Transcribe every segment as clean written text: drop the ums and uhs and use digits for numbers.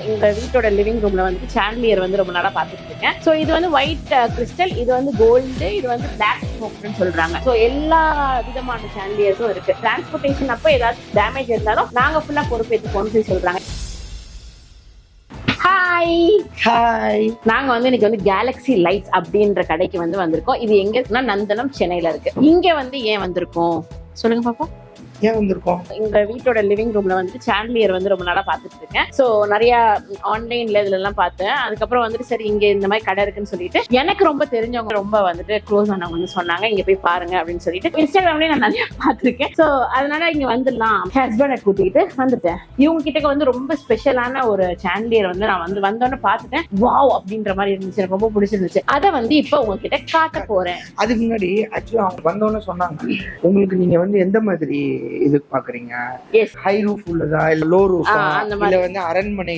எங்க வீட்டோட லிவிங் ரூம்ல வந்து சாண்டிலியர் வந்து ரொம்ப நாளா பாத்துட்டு இருக்கேன். சோ இது வந்து ஒயிட் கிறிஸ்டல், இது வந்து கோல்டு, இது வந்து பிளாக் ஸ்மோக்னு சொல்றாங்க. சோ எல்லா விதமான சாண்டிலியர்ஸும் இருக்கு. டிரான்ஸ்போர்டேஷன் அப்போ ஏதாவது டேமேஜ் இருந்தாலும் நாங்க ஃபுல்லா பொறுப்பேற்றுக்கோன்னு சொல்றாங்க. ஹாய், நாங்க வந்து இன்னைக்கு வந்து கேலக்ஸி லைட்ஸ் அப்படின்ற கடைக்கு வந்து வந்திருக்கோம். இது எங்க இருக்குன்னா நந்தனம், சென்னையில இருக்கு. இங்க வந்து ஏன் வந்திருக்கோம் சொல்லுங்க பாப்போம். ஏன் வந்திருக்கோம்? எங்க வீட்டோட லிவிங் ரூம்ல வந்து சாண்டிலியர் வந்து ரொம்ப நாளா பாத்துட்டு இருக்கேன். சோ நிறைய ஆன்லைன்ல இதுல எல்லாம் பார்த்தேன். அதுக்கப்புறம் வந்துட்டு சரி இங்க இந்த மாதிரி கடை இருக்குன்னு சொல்லிட்டு எனக்கு ரொம்ப தெரிஞ்சவங்க ரொம்ப வந்துட்டு க்ளோஸ் ஆனவங்க வந்து சொன்னாங்க இங்க போய் பாருங்க அப்படின்னு சொல்லிட்டு. இன்ஸ்டாகிராம்லயே நான் நிறைய பார்த்திருக்கேன். சோ அதனால இங்க வந்துடலாம் ஹஸ்பண்டை கூட்டிட்டு வந்துட்டேன். இவங்க கிட்ட வந்து ரொம்ப ஸ்பெஷலான ஒரு சாண்டிலியர் வந்து நான் வந்து வந்தோன்னு பார்த்துட்டேன். வாவ் அப்படின்ற மாதிரி இருந்துச்சு, எனக்கு ரொம்ப பிடிச்சிருந்துச்சு. அதை வந்து இப்ப உங்ககிட்ட காட்ட போறேன். அதுக்கு முன்னாடி ஆக்சுவலா அவங்க வந்தோன்னு சொன்னாங்க உங்களுக்கு நீங்க வந்து எந்த மாதிரி இது பாக்குறீங்க, ஹை ரூஃப் உள்ளதா இல்ல லோ ரூஃபா இல்ல வந்து அரண்மனை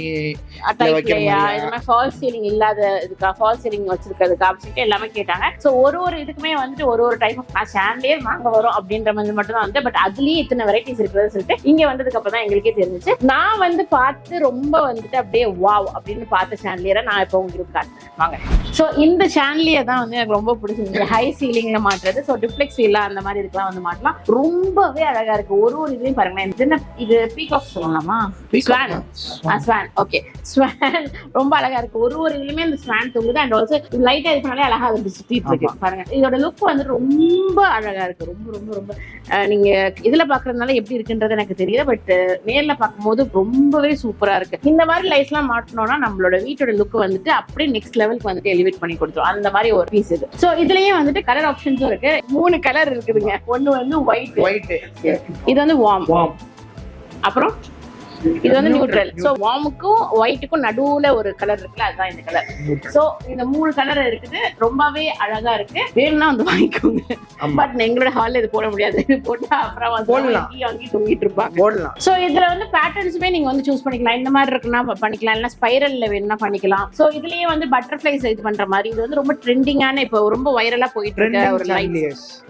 டைப்லயா, இந்த மாதிரி ஃபால் சீலிங் இல்லாத இதுக்கா, ஃபால் சீலிங் வச்சிருக்கிறதுக்கு அப்படின்னு எல்லாமே கேட்டாங்க. சோ ஒரு இதுக்குமே வந்துட்டு ஒரு டைப் ஆஃப் சாண்டிலியர் வாங்க வரும் அப்படின்ற மாதிரி மட்டும் தான் வந்து. பட் அதுலயே இத்தனை வெரைட்டிஸ் இருக்கிறது சொல்லிட்டு இங்க வந்ததுக்கு அப்புறம் தான் எங்களுக்கே தெரிஞ்சிச்சு. நான் வந்து பார்த்து ரொம்ப வந்துட்டு அப்படியே வாவ் அப்படின்னு பார்த்த சாண்டிலியரை நான் இப்போ உங்களுக்கு காட்டுறேன் வாங்க. சோ இந்த சாண்டிலியர் தான் வந்து எனக்கு ரொம்ப பிடிச்சிருந்துச்சு. ஹை சீலிங்ல மாட்டுறது. சோ டிப்ளெக்ஸ் இல்ல அந்த மாதிரி இதுக்கெல்லாம் வந்து மாட்டலாம். ரொம்பவே அழகா இருக்கு. ஒரு இதுலயும் பாருங்க. இது பீகாக் சொல்லலாமா? ஸ்வான். ஓகே, ஸ்வான் ரொம்ப அழகா இருக்கு. ஒரு இதுலயுமே இந்த ஸ்வான் தூங்குது. அண்ட் ஆல்சோ லைட்டா இது பண்ணாலே அழகா வந்து சுத்திட்டு இருக்கு பாருங்க. இதோட லுக் வந்து ரொம்ப அழகா இருக்கு. ரொம்ப ரொம்ப ரொம்ப நீங்க இதுல பாக்குறதுனால எப்படி இருக்குன்றது எனக்கு தெரியல. பட் நேர்ல பார்க்கும்போது ரொம்பவே சூப்பரா இருக்கு. இந்த மாதிரி லைட்ஸ் எல்லாம் மாட்டணும்னா நம்மளோட வீட்டோட லுக் வந்துட்டு அப்படியே நெக்ஸ்ட் லெவலுக்கு வந்துட்டு எலிவேட் பண்ணி கொடுத்துரும். அந்த மாதிரி ஒரு பீஸ் இது. சோ இதுலயே வந்துட்டு கலர் ஆப்ஷன்ஸும் இருக்கு. 3 கலர் இருக்குதுங்க. ஒன்னு வந்து ஒயிட், இது வந்து வார்ம், அப்புறம் இது வந்து நியூட்ரல். சோ வார்முக்கும் ஒயிட்டுக்கும் நடுவுல ஒரு கலர் இருக்குல்ல, அதுதான் இந்த கலர். சோ இந்த 3 கலர் இருக்குது. ரொம்பவே அழகா இருக்கு. வேணும்னா வந்து வாங்கிக்கோங்க. பட் எங்களோட ஹால்ல இது போட முடியாது. இது போட்டா அப்புறம் வாங்கி தூங்கிட்டு இருப்பாங்க. சோ இதுல வந்து பேட்டர்ன்ஸுமே நீங்க வந்து சூஸ் பண்ணிக்கலாம். இந்த மாதிரி இருக்குன்னா பண்ணிக்கலாம், இல்ல ஸ்பைரல்ல வேணும்னா பண்ணிக்கலாம். சோ இதுலயே வந்து பட்டர்ஃபிளைஸ் இது பண்ற மாதிரி இது வந்து ரொம்ப ட்ரெண்டிங்கான, இப்போ ரொம்ப வைரலா போயிட்டு இருக்க ஒரு light.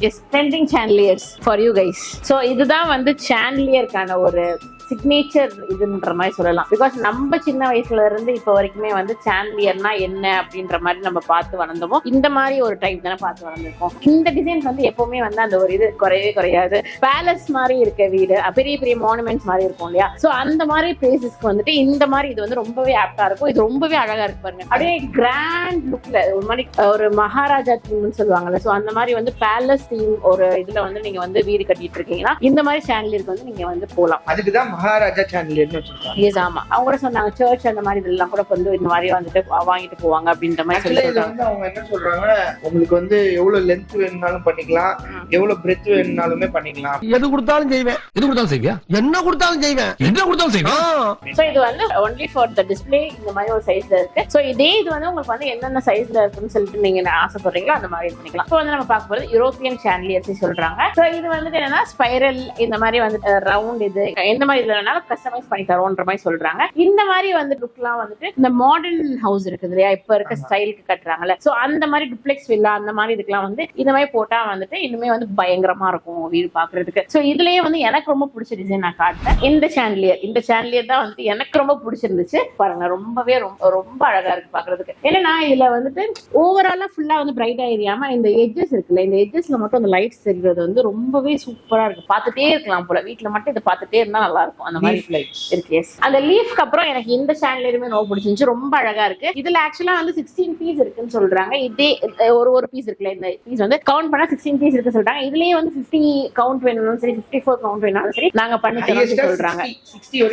Yes, trending chandeliers for you guys. So இதுதான் வந்து சாண்டிலியருக்கான ஒரு சிக்னேச்சர் இதுன்ற மாதிரி சொல்லலாம். பிகாஸ் நம்ம சின்ன வயசுல இருந்து இப்போ வரைக்குமே வந்து சாண்டிலியர்னா என்ன அப்படின்ற மாதிரி நம்ம பார்த்து வளர்ந்தோமோ, இந்த மாதிரி ஒரு டைப் தானே பார்த்து வளர்ந்துருக்கோம். இந்த டிசைன்ஸ் வந்து எப்பவுமே வந்து அந்த ஒரு இது குறையவே குறையாது. பேலஸ் மாதிரி இருக்க வீடு, பெரிய பெரிய மானுமெண்ட்ஸ் மாதிரி இருக்கும் இல்லையா? சோ அந்த மாதிரி பிளேசஸ்க்கு வந்துட்டு இந்த மாதிரி இது வந்து ரொம்பவே ஆப்டா இருக்கும். இது ரொம்பவே அழகா இருக்கு பாருங்க. அப்படியே கிராண்ட் லுக்ல ஒரு மாதிரி ஒரு மகாராஜா தீம்னு சொல்லுவாங்கல்ல. சோ அந்த மாதிரி வந்து பேலஸ் தீம் ஒரு இதுல வந்து நீங்க வந்து வீடு கட்டிட்டு இருக்கீங்கன்னா இந்த மாதிரி சாண்டிலியருக்கு வந்து நீங்க வந்து போகலாம். அதுக்குதான் மகாராஜா சாண்டிலியர்னு வச்சிருக்காங்க. எஸ், ஆமா. அவங்க கூட சொன்னாங்க சர்ச் அந்த மாதிரி இதெல்லாம் கூட வந்து இந்த மாதிரி வந்துட்டு வாங்கிட்டு போவாங்க அப்படின்ற மாதிரி சொல்லிருக்காங்க. அவங்க என்ன சொல்றாங்க, உங்களுக்கு வந்து எவ்வளவு லென்த் வேணும்னாலும் பண்ணிக்கலாம், எவ்வளவு பிரெத் வேணும்னாலுமே பண்ணிக்கலாம். எது கொடுத்தாலும் செய்வேன். எது கொடுத்தாலும் செய்வியா? என்ன கொடுத்தாலும் செய்வேன். என்ன கொடுத்தாலும் செய்வேன். சோ இது வந்து ஒன்லி ஃபார் தி டிஸ்ப்ளே இந்த மாதிரி ஒரு சைஸ்ல இருக்கு. சோ இதே இது வந்து உங்களுக்கு வந்து என்னென்ன சைஸ்ல இருக்குன்னு சொல்லிட்டு நீங்க ஆசைப்படுறீங்களோ அந்த மாதிரி பண்ணிக்கலாம். சோ வந்து நம்ம பார்க்க போறது யூரோப்பியன் சாண்டிலியர்ஸ் சொல்றாங்க. சோ இது வந்துட்டு என்னன்னா ஸ்பைரல் இந்த மாதிரி வந்து ரவுண்ட், இது எந்த மாதிரி இதுல கஸ்டமைஸ் பண்ணி தரோன்ற மாதிரி சொல்றாங்க. இந்த மாதிரி வந்து லுக்லாம் வந்துட்டு இந்த மாடர்ன் ஹவுஸ் இருக்குது இல்லையா, இப்ப இருக்க ஸ்டைலுக்கு கட்டுறாங்கல்ல. சோ அந்த மாதிரி டுப்ளெக்ஸ் வில்லா அந்த மாதிரி இதுக்கெல்லாம் வந்து இந்த மாதிரி போட்டா வந்துட்டு இன்னுமே வந்து பயங்கரமா இருக்கும் வீடு பாக்குறதுக்கு. சோ இதுலயே வந்து எனக்கு ரொம்ப பிடிச்ச டிசைன் நான் காட்டுறேன். இந்த சாண்டிலியர் தான் வந்து எனக்கு ரொம்ப பிடிச்சிருந்துச்சு பாருங்க. ரொம்பவே ரொம்ப அழகா இருக்கு பாக்குறதுக்கு. ஏன்னா இதுல வந்துட்டு ஓவராலா ஃபுல்லா வந்து பிரைட்டா எரியாம இந்த எட்ஜஸ் இருக்குல்ல, இந்த எட்ஜஸ்ல மட்டும் அந்த லைட்ஸ் தெரிகிறது வந்து ரொம்பவே சூப்பரா இருக்கு. பார்த்துட்டே இருக்கலாம் போல. வீட்டுல மட்டும் இதை பார்த்துட்டே இருந்தா நல்லா இருக்கும். அந்த மாதிரி இருக்கு. எஸ், அந்த லீஃப்க்கு அப்புறம் எனக்கு இந்த சாண்டிலியருமே ரொம்ப பிடிச்சிருந்துச்சு. ரொம்ப அழகா இருக்கு. இதுல ஆக்சுவலா வந்து 16 பீஸ் இருக்குன்னு சொல்றாங்க. இதே ஒரு பீஸ் இருக்குல்ல, இந்த பீஸ் வந்து கவுண்ட் பண்ணா 16 பீஸ் இருக்கு சொல்றாங்க. இதுலயே வந்து 50 கவுண்ட் வேணும்னாலும் சரி, 54 கவுண்ட் வேணும்னாலும் சரி நாங்க பண்ணி தரோம்னு சொல்றாங்க.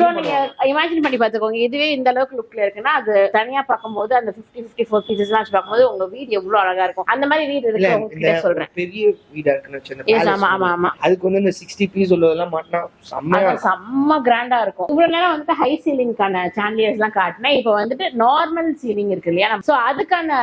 சோ நீங்க இமேஜின் பண்ணி பாத்துக்கோங்க. இதுவே இந்த அளவுக்கு லுக்ல இருக்குன்னா அது தனியா பார்க்கும்போது அந்த 54 பீசஸ் எல்லாம் வச்சு பார்க்கும்போது உங்க வீடு எவ்வளவு அழகா இருக்கும். அந்த மாதிரி வீடு இருக்கு உங்களுக்கு சொல்றேன். பெரிய வீடா இருக்குன்னு ஆமா. அதுக்கு வந்து இந்த 60 பீஸ் உள்ளதெல்லாம் மாட்டினா செம்ம கிராண்டா இருக்கும். இவ்வளவு நேரம் வந்துட்டு ஹை சீலிங்கான சாண்டிலியர்ஸ் எல்லாம் காட்டினேன். இப்போ வந்துட்டு நார்மல் சீலிங் இருக்கு இல்லையா, சோ அதுக்கான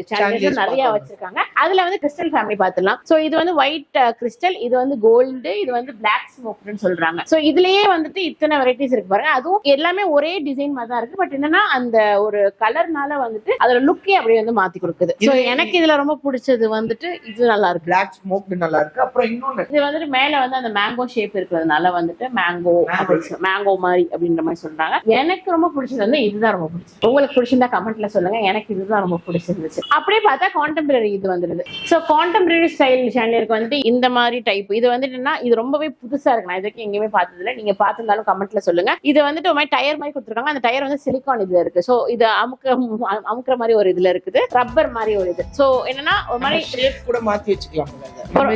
சாண்டிலியர்ஸ் நிறைய வச்சிருக்காங்க. அதுல வந்து கிறிஸ்டல் ஃபேமிலி பாத்துலாம். சோ இது வந்து ஒயிட் கிறிஸ்டல், இது வந்து கோல்டு, இது வந்து பிளாக் ஸ்மோக்னு சொல்றாங்க. சோ இதுலயே வந்துட்டு இத்தனை வெரைட்டிஸ் இருக்கு பாருங்க. அதுவும் எல்லாமே ஒரே டிசைன் மாதிரி தான் இருக்கு. பட் என்னன்னா அந்த ஒரு கலர்னால வந்துட்டு அதோட லுக்கே அப்படியே வந்து மாத்தி கொடுக்குது. சோ எனக்கு இதுல ரொம்ப பிடிச்சது வந்துட்டு இது நல்லா இருக்கு. பிளாக் ஸ்மோக் நல்லா இருக்கு. அப்புறம் இன்னொன்னு இது வந்துட்டு மேல வந்து அந்த மேங்கோ ஷேப் இருக்கிறதுனால வந்துட்டு மேங்கோ ஆப்பிள்ஸ் மேங்கோ மாதிரி அப்படின்ற மாதிரி சொல்றாங்க. எனக்கு ரொம்ப பிடிச்சது வந்து இதுதான் ரொம்ப பிடிச்சது. உங்களுக்கு பிடிச்சிருந்தா கமெண்ட்ல சொல்லுங்க. எனக்கு இதுதான் ரொம்ப பிடிச்சிருந்துச்சு. அப்படியே பார்த்தா கான்டெம்பரரி இது வந்துருது. ஸோ கான்டெம்பரரி ஸ்டைல் சாண்டிலியருக்கு வந்துட்டு இந்த மாதிரி டைப் இது வந்துட்டுன்னா இது ரொம்பவே புதுசா இருக்கு. நான் இதுக்கு எங்கேயுமே பார்த்ததில்ல. நீங்க பார்த்திருந்தாலும் கமெண்ட்ல சொல்லுங்க. இது வந்துட்டு ஒரு மாதிரி டயர் மாதிரி கொடுத்துருக்காங்க. அந்த டயர் வந்து சிலிக்கான் இதுல இருக்கு. ஸோ இது அமுக்குற மாதிரி ஒரு இதுல இருக்குது, ரப்பர் மாதிரி ஒரு இது. ஸோ என்னன்னா ஒரு மாதிரி ஷேப் கூட மாத்தி வச்சுக்கலாம்.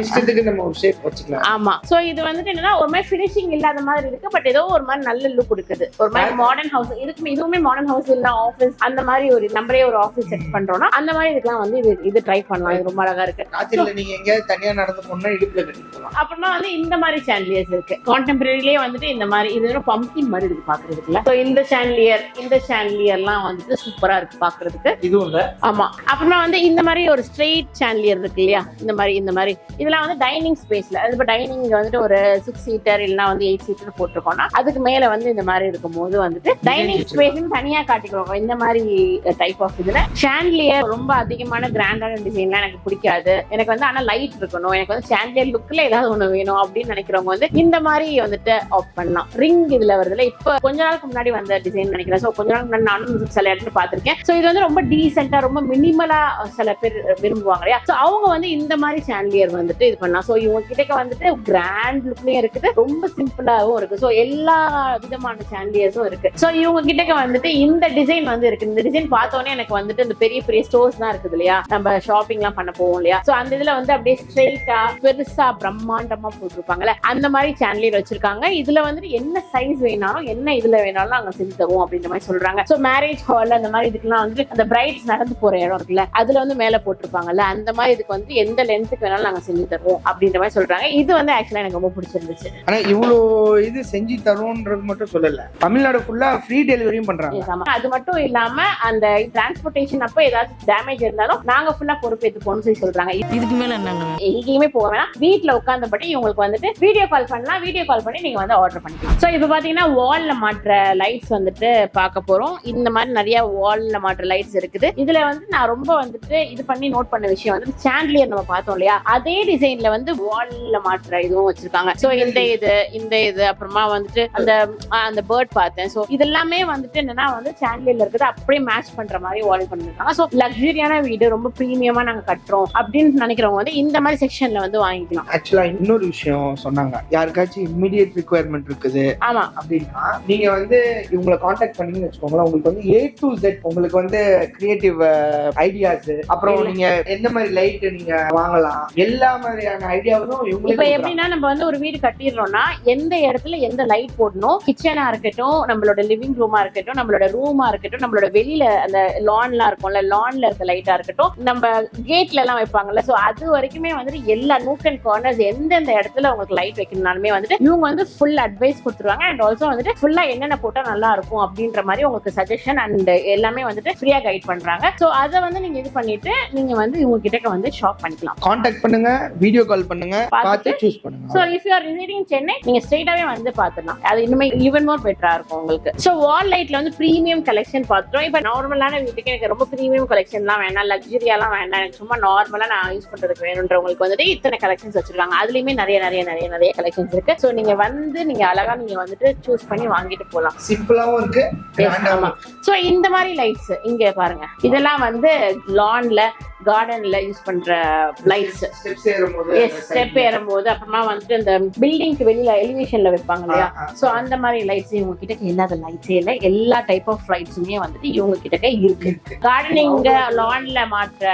இஷ்டத்துக்கு நம்ம ஒரு ஷேப் வச்சுக்கலாம். ஆமா. சோ இது வந்துட்டு என்னன்னா ஒரு மாதிரி ஃபினிஷிங் இல்லாத மாதிரி இருக்கு. பட் ஏதோ ஒரு மாதிரி நல்ல லுக் கொடுக்குது. ஒரு மாதிரி மாடர்ன் ஹவுஸ் இதுவுமே மாடர்ன் ஹவுஸ் இல்ல ஆஃபீஸ் அந்த மாதிரி ஒரு நம்மளே ஒரு ஆஃபீஸ் செட் பண்றோம்னா அந்த மாதிரி இதுக்கெல்லாம் வந்து இது ட்ரை பண்ணலாம். இது ரொம்ப அழகா இருக்கு. ராத்திரில நீங்க எங்கயாவது தனியா நடந்து போனா இடுப்புல கட்டிக்கலாம். அப்புறமா வந்து இந்த மாதிரி சாண்டிலியர்ஸ் இருக்கு. கான்டெம்பரரியிலே வந்துட்டு இந்த மாதிரி இது ஒரு பம்ப்கின் மாதிரி இருக்கு பாக்குறதுக்குல. சோ இந்த சாண்டிலியர்லாம் வந்துட்டு சூப்பரா இருக்கு பாக்குறதுக்கு. இதுவும் இல்ல. ஆமா. அப்புறமா வந்து இந்த மாதிரி ஒரு ஸ்ட்ரெயிட் சாண்டிலியர் இருக்கு இல்லையா, இந்த மாதிரி இதெல்லாம் வந்து டைனிங் ஸ்பேஸ்ல இப்ப டைனிங் வந்துட்டு ஒரு 6 சீட்டர் இல்லைன்னா வந்து 8 சீட்டர் போட்டிருக்கோம்னா அதுக்கு மேல வந்து இந்த மாதிரி இருக்கும் போது வந்துட்டு டைனிங் ஸ்பேஸ் தனியா காட்டிக்கிறோம். இந்த மாதிரி டைப் ஆஃப் இதுல சாண்டிலியர் ரொம்ப அதிகமான கிராண்டான டிசைன்லாம் எனக்கு பிடிக்காது. எனக்கு வந்து ஆனா லைட் இருக்கணும், எனக்கு வந்து சாண்டிலியர் லுக்ல ஏதாவது ஒண்ணு வேணும் அப்படின்னு நினைக்கிறவங்க வந்து இந்த மாதிரி வந்துட்டு ஆஃப் பண்ணலாம். ரிங் இதுல வருதுல இப்ப கொஞ்ச நாளுக்கு முன்னாடி வந்த டிசைன் நினைக்கிறேன். சோ கொஞ்ச நாளுக்கு முன்னாடி நானும் சில இடத்துல பாத்திருக்கேன். சோ இது வந்து ரொம்ப டீசென்டா ரொம்ப மினிமலா சில பேர் விரும்புவாங்க இல்லையா. சோ அவங்க வந்து இந்த மாதிரி சாண்டிலியர் வந்துட்டு இது பண்ணலாம். சோ இவங்க கிட்ட வந்துட்டு கிராண்ட் லுக்லயும் இருக்குது, ரொம்ப சிம்பிளாவும் இருக்கு. சோ எல்லா விதமான சாண்டிலியர்ஸும் இருக்கு. சோ இவங்க கிட்ட வந்துட்டு இந்த டிசைன் வந்து இருக்கு. இந்த டிசைன் பார்த்தோன்னே எனக்கு வந்துட்டு இந்த பெரிய பெரிய ஸ்டோர்ஸ் தான் இருக்குது இல்லையா, நம்ம ஷாப்பிங் எல்லாம் பண்ண போவோம் இல்லையா. சோ அந்த இதுல வந்து அப்படியே ஸ்ட்ரெயிட்டா பெருசா பிரம்மாண்டமா போட்டிருப்பாங்கல்ல அந்த மாதிரி சாண்டிலியர் வச்சிருக்காங்க. இதுல வந்துட்டு என்ன சைஸ் வேணாலும் என்ன இதுல வேணாலும் நாங்க செஞ்சு தருவோம் அப்படின்ற மாதிரி சொல்றாங்க. சோ மேரேஜ் ஹால் அந்த மாதிரி இதுக்கெல்லாம் வந்து அந்த பிரைட்ஸ் நடந்து போற இடம் இருக்குல்ல அதுல வந்து மேல போட்டிருப்பாங்கல்ல அந்த மாதிரி இதுக்கு வந்து எந்த லென்த்துக்கு வேணாலும் நாங்க செஞ்சு தருவோம் அப்படின்ற மாதிரி சொல்றாங்க. இது வந்து ஆக்சுவலா எனக்கு ரொம்ப பிடிச்சிருந்துச்சு. ஆனா இவ்வளோ இது செஞ்சு தருவோன்றது மட்டும் சொல்லல, தமிழ்நாடு ஃபுல்லா ஃப்ரீ டெலிவரியும் பண்றாங்க. அது மட்டும் இல்லாம அந்த டிரான்ஸ்போர்டேஷன் அப்ப ஏதாவது டேமேஜ் இருந்தாலும் நாங்க ஃபுல்லா பொறுப்பேற்றுப்போம்னு சொல்லி சொல்றாங்க. இதுக்கு மேல என்னங்க எங்கேயுமே போக வேணாம், வீட்டுல உட்கார்ந்தபடி இவங்களுக்கு வந்துட்டு வீடியோ கால் பண்ணலாம். வீடியோ கால் பண்ணி நீங்க வந்து ஆர்டர் பண்ணிக்கலாம். சோ இப்ப பாத்தீங்கன்னா வால்ல மாற்ற லைட்ஸ் வந்துட்டு பார்க்க போறோம். இந்த மாதிரி நிறைய வால்ல மாற்ற லைட்ஸ் இருக்குது. இதுல வந்து நான் ரொம்ப வந்துட்டு இது பண்ணி நோட் பண்ண விஷயம் வந்து சாண்டிலியர் நம்ம பார்த்தோம் இல்லையா அதே டிசைன்ல வந்து வால்ல மாற்ற இதுவும் வச்சிருக்காங்க. சோ இந்த இது அப்புறமா வந்துட்டு அந்த பேர்ட் பார்த்தேன். சோ இதெல்லாமே வந்துட்டு என்னன்னா வந்து சாண்டிலியர்ல இருக்குது அப்படியே மேட்ச் பண்ற மாதிரி வால் பண்ணிருக்காங்க. சோ லக்ஸரியான வீடு ரொம்ப பிரீமியமா நாங்க கட்டுறோம் அப்படின்னு நினைக்கிறவங்க வந்து இந்த மாதிரி செக்ஷன்ல வந்து வாங்கிக்கலாம். ஆக்சுவலா இன்னொரு விஷயம் சொன்னாங்க, யாருக்காச்சும் இமிடியேட் ரிக்வயர்மெண்ட் இருக்குது ஆமா அப்படின்னா நீங்க வந்து இவங்களை கான்டாக்ட் பண்ணீங்கன்னு வச்சுக்கோங்களேன். உங்களுக்கு வந்து A to Z உங்களுக்கு வந்து கிரியேட்டிவ் ஐடியாஸ் அப்புறம் நீங்க எந்த மாதிரி லைட் நீங்க வாங்கலாம் எல்லா மாதிரியான ஐடியாவும் இவங்களுக்கு. இப்ப எப்படின்னா நம்ம வந்து ஒரு வீடு கட்டிடுறோம்னா எந்த இடத்துல எந்த லைட் போடணும், கிச்சனா இருக்கட்டும், நம்மளோட லிவிங் ரூமா இருக்கட்டும், நம்மளோட ரூமா இருக்கட்டும், நம்மளோட வெளியில அந்த லான்லாம் இருக்கும்ல லான்ல இருக்க லைட்டா இருக்கட்டும், நம்ம கேட்ல எல்லாம் வைப்பாங்கல்ல சோ அது வரைக்குமே வந்துட்டு எல்லா நூக் அண்ட் கார்னர்ஸ் எந்தெந்த இடத்துல உங்களுக்கு லைட் வைக்கணும்னாலுமே வந்துட்டு இவங்க வந்து ஃபுல் அட்வைஸ் கொடுத்துருவாங்க. அண்ட் ஆல்சோ வந்துட்டு ஃபுல்லா என்னென்ன போட்டா நல்லா இருக்கும் அப்படின்ற மாதிரி உங்களுக்கு சஜஷன் அண்ட் எல்லாமே வந்துட்டு ஃப்ரீயா கைட் பண்றாங்க. சோ அதை வந்து நீங்க இது பண்ணிட்டு நீங்க வந்து இவங்க கிட்ட வந்து ஷாப் பண்ணிக்கலாம். கான்டாக்ட் பண்ணுங்க, வீடியோ கால் பண்ணுங்க, பார்த்து சூஸ் பண்ணுங்க. So if you are visiting Chennai நீங்க ஸ்ட்ரைட்டாவே வந்து பாத்துடலாம். அது இன்னுமே ஈவன் மோர் பெட்டரா இருக்கும் உங்களுக்கு. சோ வால் லைட்ல வந்து பிரீமியம் கலெக்ஷன் பார்த்துட்டோம். இப்ப நார்மலான வீட்டுக்கு எனக்கு ரொம்ப பிரீமியம் கலெக்ஷன்லாம் வேண்டாம், லக்ஸரியாலாம் வேண்டாம், எனக்கு சும்மா நார்மலா நான் யூஸ் பண்றதுக்கு வேணும்ன்றவங்களுக்கு வந்துட்டு இத்தனை கலெக்ஷன்ஸ் வச்சிருக்காங்க. அதுலயுமே நிறைய கலெக்ஷன்ஸ் இருக்கு. சோ நீங்க வந்து நீங்க அழகா நீங்க வந்துட்டு சூஸ் பண்ணி வாங்கிட்டு போலாம். சிம்பிளாவும் இருக்கு. சோ இந்த மாதிரி லைட்ஸ் இங்க பாருங்க, இதெல்லாம் வந்து லான்ல கார்டன்ல யூஸ் பண்ற லைட்ஸ். ஸ்டெப் ஏறும்போது அப்புறமா வந்துட்டு இந்த பில்டிங்க்கு வெளியில எலிவேஷன்ல வைப்பாங்க இல்லையா சோ அந்த மாதிரி லைட்ஸ் இவங்க கிட்ட இல்லாத லைட்ஸே இல்ல. எல்லா டைப் ஆஃப் லைட்ஸுமே வந்துட்டு இவங்க கிட்ட இருக்கு. கார்டனிங் லான்ல மாற்ற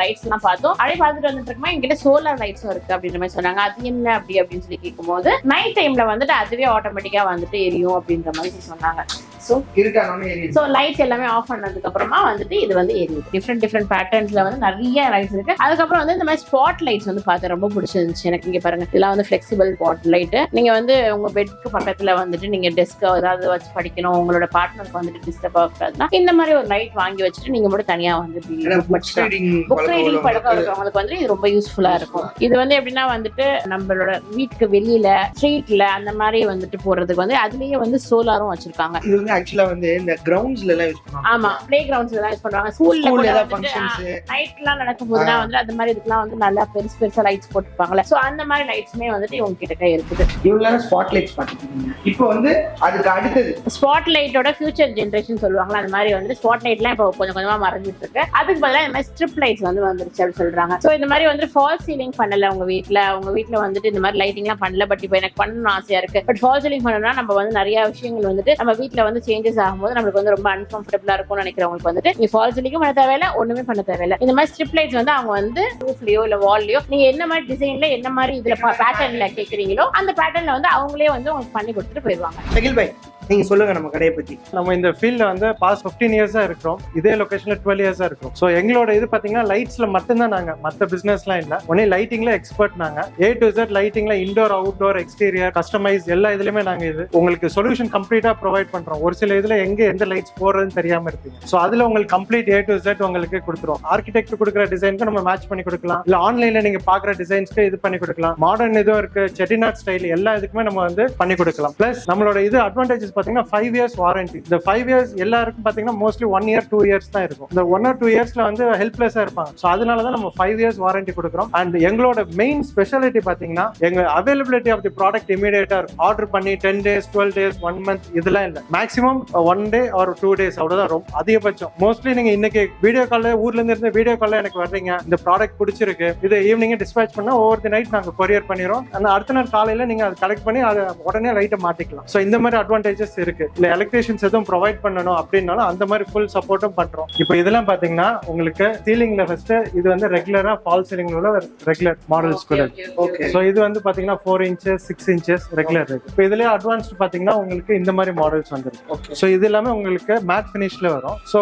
லைட்ஸ் எல்லாம் பார்த்தோம். அப்படியே பார்த்துட்டு வந்துட்டு இருக்குமா எங்கிட்ட சோலார் லைட்ஸும் இருக்கு அப்படின்ற மாதிரி சொன்னாங்க. அது என்ன அப்படின்னு சொல்லி கேட்கும் போது நைட் டைம்ல வந்துட்டு அதுவே ஆட்டோமேட்டிக்கா வந்துட்டு எரியும் அப்படின்ற மாதிரி சொன்னாங்க. சோ லைட்ஸ் எல்லாமே ஆஃப் பண்ணதுக்கு அப்புறமா வந்துட்டு இது வந்து எரியுது. டிஃப்ரெண்ட் பேட்டர்ன்ஸ்ல வந்து நிறைய லைட்ஸ் இருக்கு. அதுக்கப்புறம் வந்து இந்த மாதிரி ஸ்பாட் லைட்ஸ் வந்து பார்த்து ரொம்ப பிடிச்சிருந்துச்சு எனக்கு. இங்க பாருங்க இதெல்லாம் வந்து ஃபிளெக்சிபிள் ஸ்பாட் லைட். நீங்க வந்து உங்க பெட்க்கு பக்கத்துல வந்துட்டு நீங்க டெஸ்க் ஏதாவது வச்சு படிக்கணும், உங்களோட பார்ட்னருக்கு வந்துட்டு டிஸ்டர்ப் ஆகாதுன்னா இந்த மாதிரி ஒரு லைட் வாங்கி வச்சுட்டு நீங்க மட்டும் தனியா வந்து புக் ரீடிங் பழக்கம் இருக்கவங்களுக்கு வந்து இது ரொம்ப யூஸ்ஃபுல்லா இருக்கும். இது வந்து எப்படின்னா வந்துட்டு நம்மளோட வீட்டுக்கு வெளியில ஸ்ட்ரீட்ல அந்த மாதிரி வந்துட்டு போறதுக்கு வந்து அதுலயே வந்து சோலாரும் வச்சிருக்காங்க. இது வந்து ஆக்சுவலா வந்து இந்த கிரவுண்ட்ஸ்ல எல்லாம் யூஸ் பண்ணுவாங்க. ஆமா பிளே கிரவுண்ட்ஸ்ல எல்லாம் யூஸ் பண்ணுவாங்க. ஸ்கூல்ல கூட ஃபங்க்ஷன்ஸ் நைட் ஃபெஸ்ட் எல்லாம் நடக்கும் போதுனா வந்து அந்த மாதிரி இதுக்கெல்லாம் வந்து நல்லா பெருசா லைட்ஸ் போட்டுருப்பாங்கல்ல. சோ அந்த மாதிரி லைட்ஸுமே வந்துட்டு இவங்க கிட்ட இருக்குது. இவ்வளவு ஸ்பாட் லைட்ஸ் பாத்துக்கிட்டீங்க. இப்போ வந்து அதுக்கு அடுத்தது ஸ்பாட் லைட்டோட ஃபியூச்சர் ஜென்ரேஷன் சொல்லுவாங்களா, அந்த மாதிரி வந்து ஸ்பாட் லைட்லாம் இப்போ கொஞ்சம் கொஞ்சமா மறைஞ்சிட்டு இருக்கு. அதுக்கு பதிலாக இந்த மாதிரி ஸ்ட்ரிப் லைட்ஸ் வந்து வந்துருச்சு அப்படின்னு சொல்றாங்க. ஸோ இந்த மாதிரி வந்து ஃபால் சீலிங் பண்ணல உங்க வீட்டுல வந்துட்டு இந்த மாதிரி லைட்டிங்லாம் பண்ணல. பட் இப்போ எனக்கு பண்ணணும்னு ஆசையா இருக்கு. பட் ஃபால் சீலிங் பண்ணணும்னா நம்ம வந்து நிறைய விஷயங்கள் வந்துட்டு நம்ம வீட்டுல வந்து சேஞ்சஸ் ஆகும்போது நம்மளுக்கு வந்து ரொம்ப அன்கம்ஃபர்டபுளா இருக்கும்னு நினைக்கிறவங்களுக்கு வந்துட்டு நீங்க ஃபால் சீலிங்கும் பண்ண தேவையில்ல, ஒண்ணுமே பண்ண தேவையில்ல. இந்த மாதிரி ஸ்ட்ரிப் லைட்ஸ் வந்து அவங்க வந்து ரூஃப்லயோ இல்ல வால்லயோ நீங்க என்ன மாதிரி டிசைன்ல என்ன மாதிரி இதுல பேட்டர்ன்ல கேக்குறீங்களோ அந்த பேட்டர்ன்ல வந்து அவங்களே வந்து உங்களுக்கு பண்ணி கொடுத்துட்டு போயிடுவாங்க. சகில் பாய், நீங்க சொல்லுங்க நம்ம கடையை பத்தி. நம்ம இந்த ஃபீல்ட்ல வந்து பாஸ்ட் 15 இயர்ஸா இருக்கிறோம். இதே லொகேஷன்ல 12 இயர்ஸா இருக்கும். ஸோ எங்களோட இது பாத்தீங்கன்னா லைட்ஸ்ல மட்டும்தான் நாங்க, மற்ற பிசினஸ்லாம் இல்ல. ஒன்னே லைட்டிங்ல எக்ஸ்பர்ட் நாங்க. A to Z லைட்டிங்ல இன்டோர் அவுட்டோர் எக்ஸ்டீரியர் கஸ்டமைஸ் எல்லா இதுலயுமே நாங்க இது உங்களுக்கு சொல்யூஷன் கம்ப்ளீட்டா ப்ரொவைட் பண்றோம். ஒரு சில இதுல எங்க எந்த லைட்ஸ் போடுறதுன்னு தெரியாம இருப்பீங்க. ஸோ அதுல உங்களுக்கு கம்ப்ளீட் A to Z உங்களுக்கு கொடுத்துரும். ஆர்கிடெக்ட் கொடுக்குற டிசைனுக்கு நம்ம மேட்ச் பண்ணி கொடுக்கலாம். இல்ல ஆன்லைன்ல நீங்க பாக்குற டிசைன்ஸ்க்கு இது பண்ணி கொடுக்கலாம். மாடர்ன் இதுவும் இருக்கு, செட்டிநாட் ஸ்டைல் எல்லா இதுக்குமே நம்ம வந்து பண்ணி கொடுக்கலாம். பிளஸ் நம்மளோட இது அட்வான்டேஜஸ் பாத்தீங்கன்னா 5 years வாரண்டி. இந்த 5 years எல்லாருக்கும் பாத்தீங்கன்னா மோஸ்ட்லி 1 year 2 years தான் இருக்கும். இந்த 1 or 2 yearsல வந்து ஹெல்ப்லெஸ்ஸா இருப்பாங்க. ஸோ அதனாலதான் நம்ம 5 years வாரண்டி கொடுக்குறோம். அண்ட் எங்களோட மெயின் ஸ்பெஷாலிட்டி பாத்தீங்கன்னா எங்க அவைலபிலிட்டி ஆஃப் தி ப்ராடக்ட் இமீடியட்டா இருக்கும். ஆர்டர் பண்ணி 10 days 12 days 1 month இதெல்லாம் இல்ல. மேக்ஸிமம் 1 day or 2 days அவ்வளவுதான் ரொம்ப அதிகபட்சம். மோஸ்ட்லி நீங்க இன்னைக்கு வீடியோ கால்ல ஊர்ல இருந்து வீடியோ கால்ல எனக்கு வர்றீங்க, இந்த ப்ராடக்ட் பிடிச்சிருக்கு, இது ஈவினிங் டிஸ்பேச் பண்ணா ஓவர் தி நைட் நாங்க கொரியர் பண்ணிடுறோம். அந்த அடுத்த நாள் காலையில நீங்க அதை கலெக்ட் பண்ணி அதை உடனே லைட்டை மாட்டிக்கலாம். ஸோ இந்த மாதிரி அட்வான்டேஜஸ் இருக்கு. இல்ல எலக்ட்ரிஷியன்ஸ் எதுவும் ப்ரொவைட் பண்ணணும் அப்படின்னாலும் அந்த மாதிரி ஃபுல் சப்போர்ட்டும் பண்றோம். இப்போ இதெல்லாம் பாத்தீங்கன்னா உங்களுக்கு சீலிங்ல ஃபர்ஸ்ட் இது வந்து ரெகுலரா ஃபால் சீலிங்ல உள்ள ரெகுலர் மாடல்ஸ் கூட. ஓகே. ஸோ இது வந்து பாத்தீங்கன்னா 4 inches 6 inches ரெகுலர் இருக்கு. இப்போ இதுலயே அட்வான்ஸ்ட் பாத்தீங்கன்னா உங்களுக்கு இந்த மாதிரி மாடல்ஸ் வந்துருக்கு. ஸோ இது எல்லாமே உங்களுக்கு மேட் ஃபினிஷ்ல வரும். ஸோ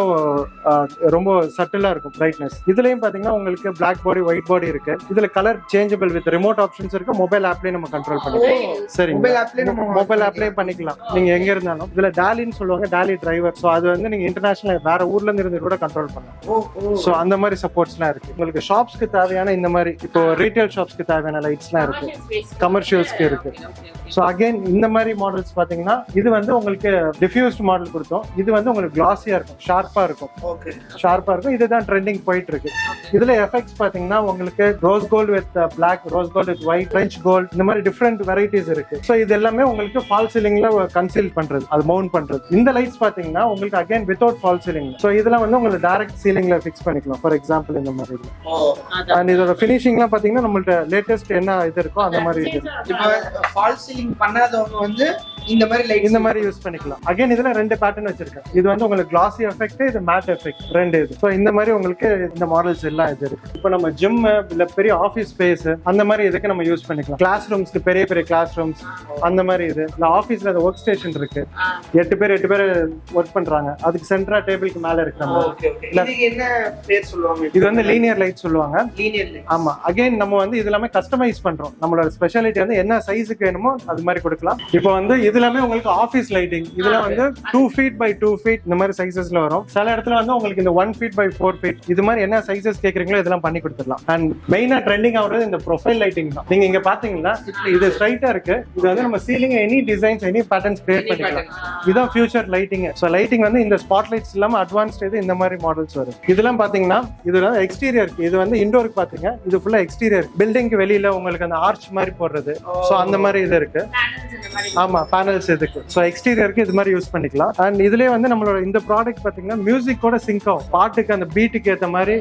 ரொம்ப சட்டிலா இருக்கும் பிரைட்னஸ். இதுலயும் பாத்தீங்கன்னா உங்களுக்கு பிளாக் பாடி ஒயிட் பாடி இருக்கு. இதுல colour changeable with remote options இருக்கு. மொபைல் ஆப்லயே நம்ம கண்ட்ரோல் பண்ணிக்கலாம். சரி, மொபைல் ஆப்லயே பண்ணிக்கலாம் நீங்க எங்க இருந்தாலும். இதுல டாலின்னு சொல்லுவாங்க, டாலி டிரைவர். ஸோ அது வந்து நீங்க இன்டர்நேஷனல் வேற ஊர்ல இருந்து கூட கண்ட்ரோல் பண்ணலாம். ஸோ அந்த மாதிரி சப்போர்ட்ஸ்லாம் இருக்கு. உங்களுக்கு ஷாப்ஸ்க்கு தேவையான இந்த மாதிரி இப்போ ரீட்டைல் ஷாப்ஸ்க்கு தேவையான லைட்ஸ்லாம் இருக்கு, கமர்ஷியல்ஸ்க்கு இருக்கு. ஸோ அகைன் இந்த மாதிரி மாடல்ஸ் பாத்தீங்கன்னா இது வந்து உங்களுக்கு டிஃப்யூஸ்ட் மாடல் கொடுத்தோம். இது வந்து உங்களுக்கு கிளாஸியா இருக்கும், ஷார்ப்பா இருக்கும். ஓகே, ஷார்ப்பா இருக்கும். இதுதான் ட்ரெண்டிங் போயிட்டு இருக்கு. இதுல எஃபெக்ட்ஸ் பாத்தீங்கன்னா உங்களுக்கு rose gold with black, rose gold with white, French gold, இந்த மாதிரி டிஃப்ரெண்ட் வெரைட்டிஸ் இருக்கு. ஸோ இது எல்லாமே உங்களுக்கு ஃபால் சீலிங்ல கன்சீல் பண்றது, அது மவுண்ட் பண்றது. இந்த லைட்ஸ் பாத்தீங்கன்னா உங்களுக்கு again without fall ceiling. So இதெல்லாம் வந்து உங்களுக்கு டைரக்ட் சீலிங்ல ஃபிக்ஸ் பண்ணிக்கலாம். ஃபார் எக்ஸாம்பிள் இந்த மாதிரி. அண்ட் இதோட ஃபினிஷிங்லாம் பாத்தீங்கன்னா நம்மள்ட்ட லேட்டஸ்ட் என்ன இது இருக்கோ அந்த மாதிரி இது. இப்போ ஃபால் சீலிங் பண்ணாதவங்க வந்து இந்த மாதிரி லைட் இந்த மாதிரி யூஸ் பண்ணிக்கலாம். அகைன் இதுல 2 பேட்டர்ன் வச்சிருக்கேன். இது வந்து உங்களுக்கு கிளாசி எஃபெக்ட், இது மேட் எஃபெக்ட், 2 இது. ஸோ இந்த மாதிரி உங்களுக்கு இந்த மாடல்ஸ் எல்லாம் இது இருக்கு. இப்போ நம்ம ஜிம் இல்ல பெரிய ஆஃபீஸ் ஸ்பேஸ் அந்த மாதிரி இதுக்கு நம்ம யூஸ் பண்ணிக்கலாம். கிளாஸ் ரூம்ஸ்க்கு பெரிய பெரிய கிளாஸ் ரூம்ஸ் அந்த மாதிரி இது. இல்ல ஆஃபீஸ்ல அந்த ஒர்க் ஸ்டேஷன் இருக்கு, 8 பேர் ஒர்க் பண்றாங்க, அதுக்கு சென்டரா டேபிளுக்கு மேல இருக்கு. இதுக்கு என்ன பேர் சொல்லுவாங்க? இது வந்து லீனியர் லைட் சொல்லுவாங்க. Linear light. ஆமா. அகைன் நம்ம வந்து இது எல்லாமே கஸ்டமைஸ் பண்றோம். நம்மளோட ஸ்பெஷாலிட்டி வந்து என்ன சைஸுக்கு வேணுமோ அது மாதிரி கொடுக்கலாம். இப்போ வந்து இது எல்லாமே உங்களுக்கு ஆஃபீஸ் லைட்டிங். இதெல்லாம் வந்து 2 feet by 2 feet இந்த மாதிரி சைஸஸ்ல வரும். சில இடத்துல வந்து உங்களுக்கு இந்த 1 feet by 4 feet இது மாதிரி என்ன சைஸஸ் கேக்குறீங்களோ இதெல்லாம் பண்ணி கொடுத்துடலாம். அண்ட் மெயினா ட்ரெண்டிங் ஆகுறது இந்த ப்ரொஃபைல் லைட்டிங் தான். நீங்க இங்க பாத்தீங்கன்னா இது ஸ்ட்ரைட்டா இருக்கு. இது வந்து நம்ம ceiling any designs any patterns create பண்ணிக்கலாம். இதுதான் ஃபியூச்சர் லைட்டிங். ஸோ லைட்டிங் வந்து இந்த ஸ்பாட் லைட்ஸ் இல்லாம அட்வான்ஸ்ட் இது இந்த மாதிரி மாடல்ஸ் வரும். இதெல்லாம் பாத்தீங்கன்னா இதுல எக்ஸ்டீரியர். இது வந்து இண்டோருக்கு பாத்தீங்க, இது ஃபுல்லா எக்ஸ்டீரியர். பில்டிங்க்கு வெளியில உங்களுக்கு அந்த ஆர்ச் மாதிரி போடுறது. ஸோ அந்த மாதிரி இது இருக்கு. ஆமா, பேனல்ஸ் இதுக்கு. ஸோ எக்ஸ்டீரியருக்கு இது மாதிரி யூஸ் பண்ணிக்கலாம். அண்ட் இதுலயே வந்து நம்மளோட இந்த ப்ராடக்ட் பாத்தீங்கன்னா மியூசிக்கோட சிங்க் ஆகும். பாட்டுக்கு அந்த பீட்டுக்கு ஏற்ற மாதிரி.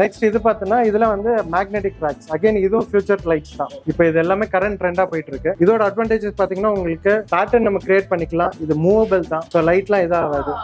நெக்ஸ்ட் இது பார்த்தோன்னா இதுல வந்து மேக்னெட்டிக் ட்ராக்ஸ். அகைன் இதுவும் ஃபியூச்சர் லைட்ஸ் தான். இப்போ இது எல்லாமே கரண்ட் ட்ரெண்டா போயிட்டு இருக்கு. இதோட அட்வான்டேஜஸ் பாத்தீங்கன்னா உங்களுக்கு பேட்டர்ன் நம்ம கிரியேட் பண்ணிக்கலாம். இது மூவபிள் தான். ஸோ லைட்லாம் இதாகாது.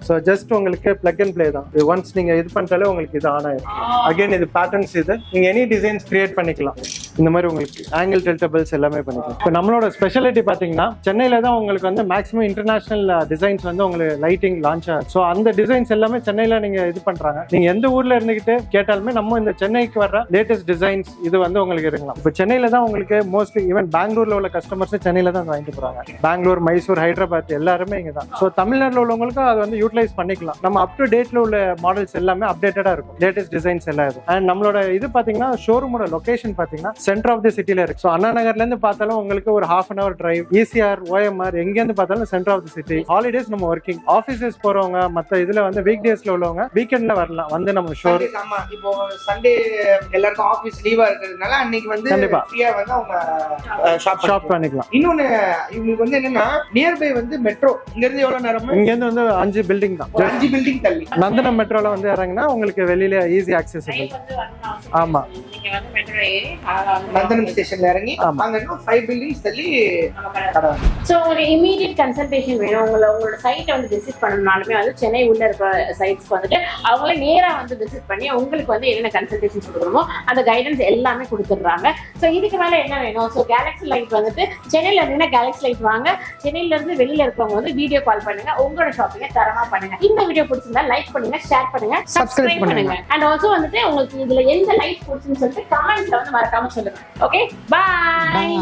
ஸோ ஜஸ்ட் உங்களுக்கு பிளக் அண்ட் பிளே தான். ஒன்ஸ் நீங்க இது பண்ணிட்டாலே உங்களுக்கு இது ஆன் ஆயிடும். அகைன் இது பேட்டர்ன்ஸ். இது நீங்க எனி டிசைன்ஸ் கிரியேட் பண்ணிக்கலாம். இந்த மாதிரி உங்களுக்கு ஆங்கிள் டில்டபிள்ஸ் எல்லாமே பண்ணிக்கலாம். இப்போ நம்மளோட ஸ்பெஷாலிட்டி பாத்தீங்கன்னா சென்னையில தான் உங்களுக்கு வந்து மேக்ஸிமம் இன்டர்நேஷனல் டிசைன்ஸ் வந்து உங்களுக்கு லைட்டிங் லான்ச் ஆகும். ஸோ அந்த டிசைன்ஸ் எல்லாமே சென்னையில நீங்க இது பண்றாங்க. நீங்க எந்த ஊர்ல இருந்துகிட்டு கேட்டாலுமே நம்ம இந்த சென்னைக்கு வர்ற லேட்டஸ்ட் டிசைன்ஸ் இது வந்து உங்களுக்கு இருக்கலாம். இப்போ சென்னையில தான் உங்களுக்கு மோஸ்ட்லி ஈவன் பெங்களூர்ல உள்ள கஸ்டமர்ஸ் சென்னையில தான் வாங்கிட்டு போறாங்க. பெங்களூர், மைசூர், ஹைதராபாத் எல்லாருமே இங்க தான். ஸோ தமிழ்நாட்டில் உள்ளவங்களுக்கு அது வந்து யூட்டிலைஸ் பண்ணிக்கலாம். நம்ம அப் டு டேட்ல உள்ள மாடல்ஸ் எல்லாமே அப்டேட்டடா இருக்கும். லேட்டஸ்ட் டிசைன்ஸ் எல்லாம் இருக்கும். அண்ட் நம்மளோட இது பாத்தீங்கன்னா ஷோரூமோட லொகேஷன் பாத்தீங்கன்னா சென்டர் ஆஃப் தி சிட்டில இருக்கு. ஸோ அண்ணா நகர்ல இருந்து பார்த்தாலும் உங்களுக்கு ஒரு half an hour drive, ECR, OMR எங்க இருந்து பார்த்தாலும் centre of the city. Holidays நம்ம ஒர்க்கிங், ஆபீசஸ் போறவங்க மத்த இதுல வந்து வீக் டேஸ்ல உள்ளவங்க வீக்கெண்ட்ல வரலாம் வந்து நம்ம ஷோ. ஆமா, இப்போ சண்டே எல்லாருக்கும் ஆபீஸ் லீவா இருக்கிறதுனால அன்னைக்கு வந்து கண்டிப்பா ஃப்ரீயா வந்து அவங்க ஷாப் பண்ணிக்கலாம். இன்னொன்னு இவங்களுக்கு வந்து என்னன்னா நியர்பை வந்து மெட்ரோ இங்க இருந்து எவ்வளவு நேரம், இங்க இருந்து வந்து 5 பில்டிங் தான், 5 பில்டிங் தள்ளி நந்தனம் மெட்ரோல வந்து இறங்கினா உங்களுக்கு வெளியில ஈஸி ஆக்சஸபிள். ஆமா, நீங்க வந்து மெட்ரோ ஏறி நந்தனம் ஸ்டேஷன்ல இறங்கி அங்க இன்னும் 5 பில்டிங்ஸ் தள்ளி கடை. சோ ஒரு இமீடியட் கன்சல்டேஷன் வேணும். உங்களோட சைட்டை வந்து விசிட் பண்ணணும்னாலுமே வந்து சென்னை உள்ள இருக்க சைட்ஸ்க்கு வந்துட்டு அவங்களே நேரா வந்து விசிட் பண்ணி உங்களுக்கு வந்து என்னென்ன கன்சல்டேஷன் கொடுக்கணுமோ அந்த கைடன்ஸ் எல்லாமே கொடுத்துடுறாங்க. ஸோ இதுக்கு மேல என்ன வேணும்? ஸோ கேலக்ஸி லைட் வந்துட்டு சென்னையில இருந்தீங்கன்னா கேலக்ஸி லைட் வாங்க, சென்னையில இருந்து வெளியில இருக்கவங்க வந்து வீடியோ கால் பண்ணுங்க, உங்களோட ஷாப்பிங்க தரமா பண்ணுங்க. இந்த வீடியோ பிடிச்சிருந்தா லைக் பண்ணுங்க, ஷேர் பண்ணுங்க, சப்ஸ்கிரைப் பண்ணுங்க. அண்ட் ஆல்சோ வந்துட்டு உங்களுக்கு இதுல எந்த லைட் பிடிச்சுன்னு சொல்லிட்டு கமெண்ட்ல வந்து மறக்காம சொல்லுங்க. ஓகே, பாய்.